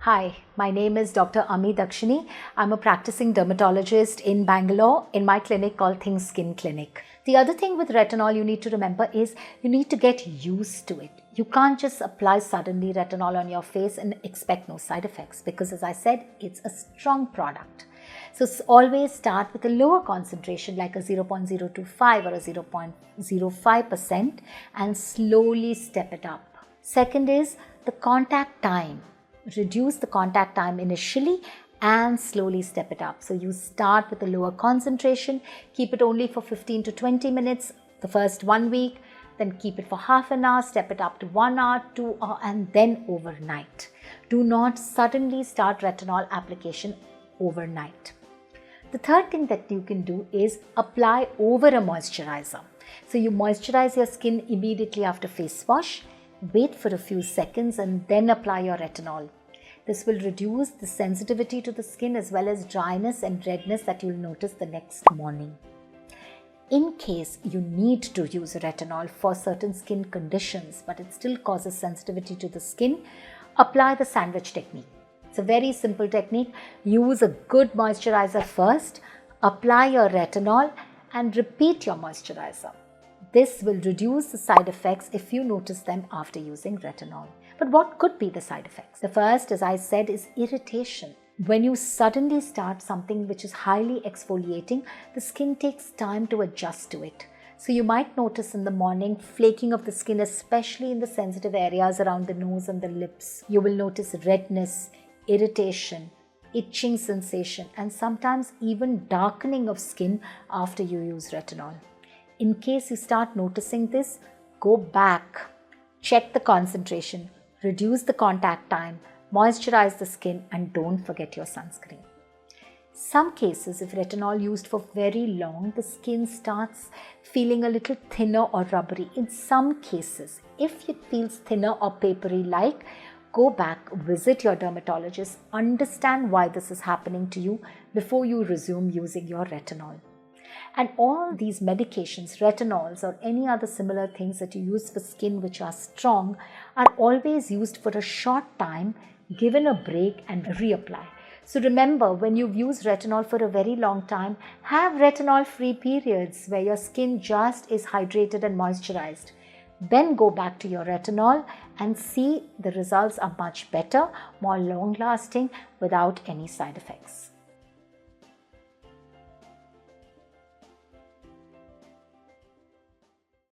Hi, my name is Dr. Amee Daxini. I'm a practicing dermatologist in Bangalore in my clinic called Think Skin Clinic. The other thing with retinol you need to remember is you need to get used to it. You can't just apply suddenly retinol on your face and expect no side effects because, as I said, it's a strong product. So always start with a lower concentration like a 0.025 or a 0.05% and slowly step it up. Second is the contact time. Reduce the contact time initially and slowly step it up. So you start with a lower concentration, keep it only for 15 to 20 minutes the first 1 week, then keep it for half an hour, step it up to 1 hour, 2 hours, and then overnight. Do not suddenly start retinol application overnight. The third thing that you can do is apply over a moisturizer. So you moisturize your skin immediately after face wash. Wait for a few seconds and then apply your retinol. This will reduce the sensitivity to the skin as well as dryness and redness that you'll notice the next morning. In case you need to use retinol for certain skin conditions but it still causes sensitivity to the skin, apply the sandwich technique. It's a very simple technique. Use a good moisturizer first, apply your retinol and repeat your moisturizer. This will reduce the side effects if you notice them after using retinol. But what could be the side effects? The first, as I said, is irritation. When you suddenly start something which is highly exfoliating, the skin takes time to adjust to it. So you might notice in the morning flaking of the skin, especially in the sensitive areas around the nose and the lips. You will notice redness, irritation, itching sensation, and sometimes even darkening of skin after you use retinol. In case you start noticing this, go back, check the concentration, reduce the contact time, moisturize the skin, and don't forget your sunscreen. Some cases, if retinol used for very long, the skin starts feeling a little thinner or rubbery. In some cases, if it feels thinner or papery-like, go back, visit your dermatologist, understand why this is happening to you before you resume using your retinol. And all these medications, retinols or any other similar things that you use for skin which are strong are always used for a short time, given a break and reapply. So remember, when you've used retinol for a very long time, have retinol-free periods where your skin just is hydrated and moisturized. Then go back to your retinol and see the results are much better, more long-lasting without any side effects.